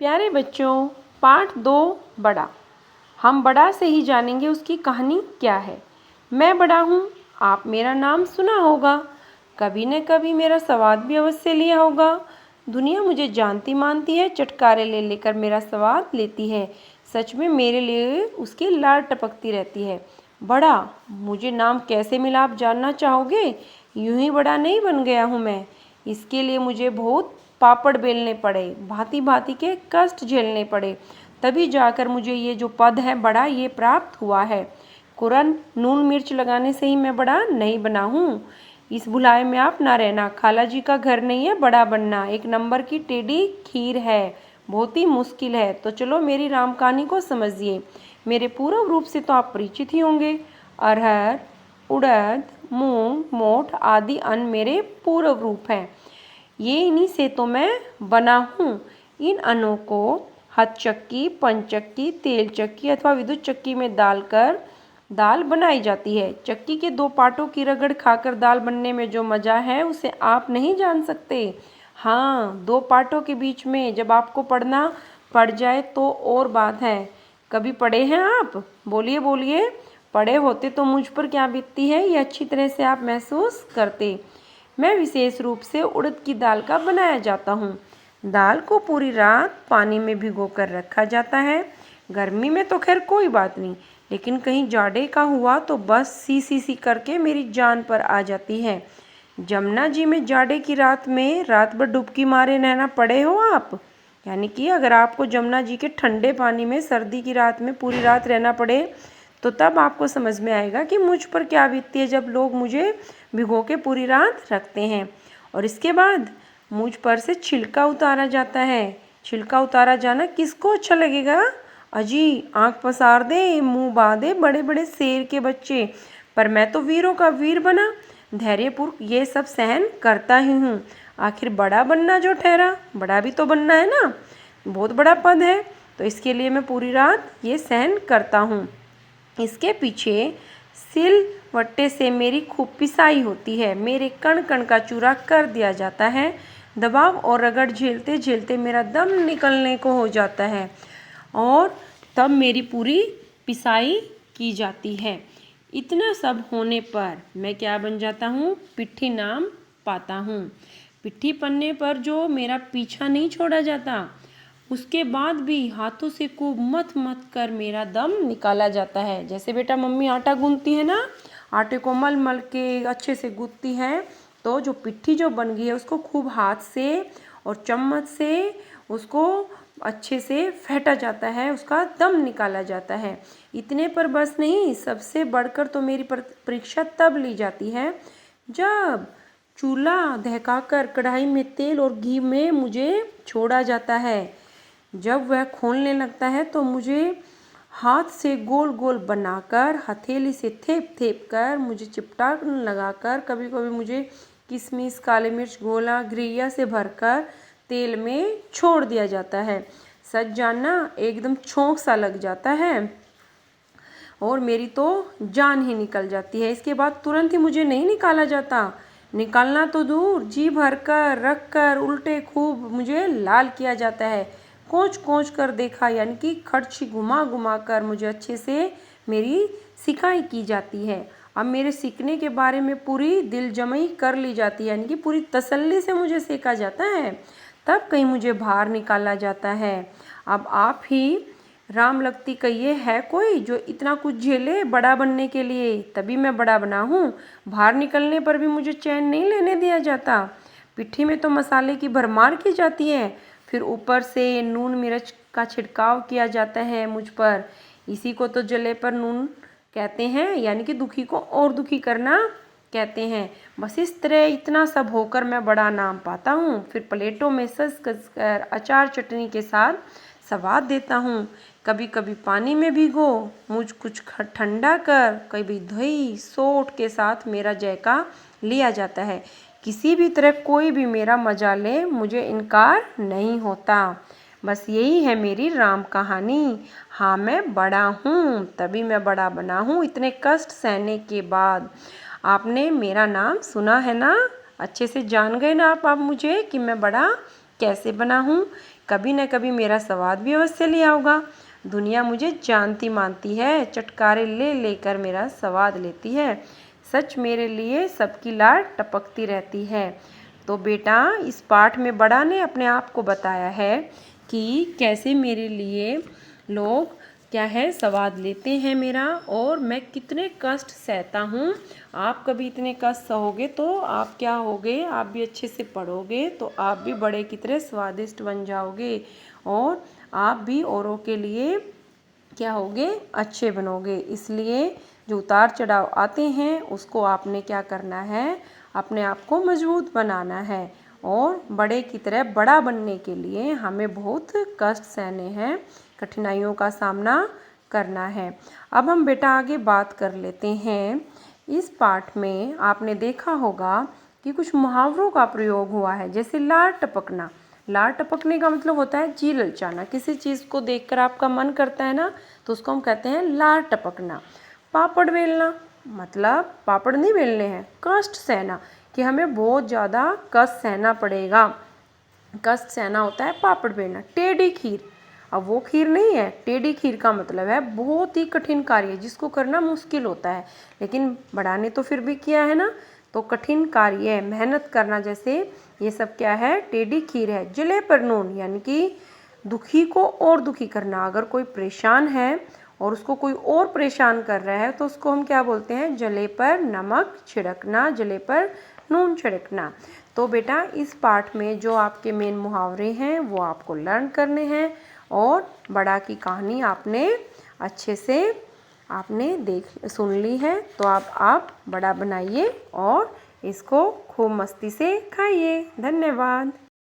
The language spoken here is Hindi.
प्यारे बच्चों, पाठ 2 बड़ा। हम बड़ा से ही जानेंगे उसकी कहानी क्या है। मैं बड़ा हूँ, आप मेरा नाम सुना होगा, कभी न कभी मेरा स्वाद भी अवश्य लिया होगा। दुनिया मुझे जानती मानती है, चटकारे ले लेकर मेरा स्वाद लेती है। सच में मेरे लिए उसकी लार टपकती रहती है। बड़ा मुझे नाम कैसे मिला, आप जानना चाहोगे? यूं ही बड़ा नहीं बन गया हूँ मैं। इसके लिए मुझे बहुत पापड़ बेलने पड़े, भांति भांति के कष्ट झेलने पड़े, तभी जाकर मुझे ये जो पद है बड़ा, ये प्राप्त हुआ है। कुरन नून मिर्च लगाने से ही मैं बड़ा नहीं बना हूँ। इस भुलाए में आप ना रहना, खाला जी का घर नहीं है बड़ा बनना। एक नंबर की टेढ़ी खीर है, बहुत ही मुश्किल है। तो चलो मेरी राम कहानी को समझिए। मेरे पूर्व रूप से तो आप परिचित ही होंगे। अरहर, उड़द, मूंग, मोठ आदि अन्न मेरे पूर्व रूप हैं। ये इन्हीं से तो मैं बना हूँ। इन अन्नों को हथ चक्की, पंचक्की, तेल चक्की अथवा विद्युत चक्की में डालकर दाल बनाई जाती है। चक्की के 2 पाटों की रगड़ खाकर दाल बनने में जो मज़ा है उसे आप नहीं जान सकते। हाँ, 2 पाटों के बीच में जब आपको पढ़ना पड़ जाए तो और बात है। कभी पढ़े हैं आप? बोलिए बोलिए। पढ़े होते तो मुझ पर क्या बीतती है ये अच्छी तरह से आप महसूस करते। मैं विशेष रूप से उड़द की दाल का बनाया जाता हूँ। दाल को पूरी रात पानी में भिगोकर रखा जाता है। गर्मी में तो खैर कोई बात नहीं, लेकिन कहीं जाड़े का हुआ तो बस सी करके मेरी जान पर आ जाती है। जमुना जी में जाड़े की रात में रात भर डुबकी मारे रहना पड़े हो आप, यानी कि अगर आपको जमुना जी के ठंडे पानी में सर्दी की रात में पूरी रात रहना पड़े तो तब आपको समझ में आएगा कि मुझ पर क्या बीतती है जब लोग मुझे भिगो के पूरी रात रखते हैं। और इसके बाद मुझ पर से छिलका उतारा जाता है। छिलका उतारा जाना किसको अच्छा लगेगा? अजी आंख पसार दे, मुंह बांधे बड़े बड़े शेर के बच्चे। पर मैं तो वीरों का वीर बना, धैर्यपूर्वक ये सब सहन करता ही हूँ। आखिर बड़ा बनना जो ठहरा, बड़ा भी तो बनना है ना, बहुत बड़ा पद है, तो इसके लिए मैं पूरी रात ये सहन करता हूँ। इसके पीछे सिलवट्टे से मेरी खूब पिसाई होती है, मेरे कण कण का चूरा कर दिया जाता है। दबाव और रगड़ झेलते झेलते मेरा दम निकलने को हो जाता है और तब मेरी पूरी पिसाई की जाती है। इतना सब होने पर मैं क्या बन जाता हूँ? पिट्ठी नाम पाता हूँ। पिट्ठी पन्ने पर जो मेरा पीछा नहीं छोड़ा जाता, उसके बाद भी हाथों से खूब मथ मथ कर मेरा दम निकाला जाता है। जैसे बेटा मम्मी आटा गूंथती है ना, आटे को मल मल के अच्छे से गूंथती है, तो जो पिट्ठी जो बन गई है उसको खूब हाथ से और चम्मच से उसको अच्छे से फेंटा जाता है, उसका दम निकाला जाता है। इतने पर बस नहीं, सबसे बढ़कर तो मेरी परीक्षा तब ली जाती है जब चूल्हा दहकाकर कढ़ाई में तेल और घी में मुझे छोड़ा जाता है। जब वह खोलने लगता है तो मुझे हाथ से गोल गोल बनाकर हथेली से थेप थेप कर मुझे चिपटा लगाकर, कभी कभी मुझे किशमिश, काले मिर्च, गोला, घिरैया से भरकर तेल में छोड़ दिया जाता है। सच जानना एकदम छोंक सा लग जाता है और मेरी तो जान ही निकल जाती है। इसके बाद तुरंत ही मुझे नहीं निकाला जाता, निकालना तो दूर, जी भर कर रख कर उल्टे खूब मुझे लाल किया जाता है। कोंच कोंच कर देखा, यानी कि खर्ची घुमा घुमा कर मुझे अच्छे से मेरी सिकाई की जाती है। अब मेरे सीखने के बारे में पूरी दिल जमई कर ली जाती है, यानी कि पूरी तसल्ली से मुझे सेका जाता है, तब कहीं मुझे बाहर निकाला जाता है। अब आप ही राम लगती कहिए, है कोई जो इतना कुछ झेले बड़ा बनने के लिए? तभी मैं बड़ा बना हूँ। बाहर निकलने पर भी मुझे चैन नहीं लेने दिया जाता। पिट्ठी में तो मसाले की भरमार की जाती है, फिर ऊपर से नून मिर्च का छिड़काव किया जाता है मुझ पर। इसी को तो जले पर नून कहते हैं, यानी कि दुखी को और दुखी करना कहते हैं। बस इस तरह इतना सब होकर मैं बड़ा नाम पाता हूँ। फिर प्लेटों में सज कस कर अचार चटनी के साथ स्वाद देता हूँ। कभी कभी पानी में भिगो मुझ कुछ ठंडा कर, कभी दही सोट के साथ मेरा जायका लिया जाता है। किसी भी तरह कोई भी मेरा मजा ले, मुझे इनकार नहीं होता। बस यही है मेरी राम कहानी। हाँ, मैं बड़ा हूँ, तभी मैं बड़ा बना हूँ इतने कष्ट सहने के बाद। आपने मेरा नाम सुना है ना, अच्छे से जान गए ना आप मुझे कि मैं बड़ा कैसे बना हूँ। कभी न कभी मेरा स्वाद भी अवश्य ले आओगा। दुनिया मुझे जानती मानती है, चटकारे ले लेकर मेरा स्वाद लेती है। सच मेरे लिए सबकी लाड टपकती रहती है। तो बेटा इस पाठ में बड़ा ने अपने आप को बताया है कि कैसे मेरे लिए लोग क्या है स्वाद लेते हैं मेरा, और मैं कितने कष्ट सहता हूँ। आप कभी इतने कष्ट सहोगे तो आप क्या होगे, आप भी अच्छे से पढ़ोगे तो आप भी बड़े की तरह स्वादिष्ट बन जाओगे, और आप भी औरों के लिए क्या होगे, अच्छे बनोगे। इसलिए जो उतार चढ़ाव आते हैं उसको आपने क्या करना है, अपने आप को मजबूत बनाना है, और बड़े की तरह बड़ा बनने के लिए हमें बहुत कष्ट सहने हैं, कठिनाइयों का सामना करना है। अब हम बेटा आगे बात कर लेते हैं। इस पाठ में आपने देखा होगा कि कुछ मुहावरों का प्रयोग हुआ है, जैसे लार टपकना। लार टपकने का मतलब होता है जी ललचाना। किसी चीज़ को देखकर आपका मन करता है ना, तो उसको हम कहते हैं लार टपकना। पापड़ बेलना, मतलब पापड़ नहीं बेलने हैं, कष्ट सहना, कि हमें बहुत ज़्यादा कष्ट सहना पड़ेगा, कष्ट सहना होता है पापड़ बेलना। टेढ़ी खीर, अब वो खीर नहीं है, टेढ़ी खीर का मतलब है बहुत ही कठिन कार्य जिसको करना मुश्किल होता है, लेकिन बड़ा ने तो फिर भी किया है ना, तो कठिन कार्य है, मेहनत करना, जैसे ये सब क्या है, टेढ़ी खीर है। जले पर नून, यानी कि दुखी को और दुखी करना। अगर कोई परेशान है और उसको कोई और परेशान कर रहा है तो उसको हम क्या बोलते हैं, जले पर नमक छिड़कना, जले पर नून छिड़कना। तो बेटा इस पाठ में जो आपके मेन मुहावरे हैं वो आपको लर्न करने हैं, और बड़ा की कहानी आपने अच्छे से सुन ली है। तो आप बड़ा बनाइए और इसको खूब मस्ती से खाइए। धन्यवाद।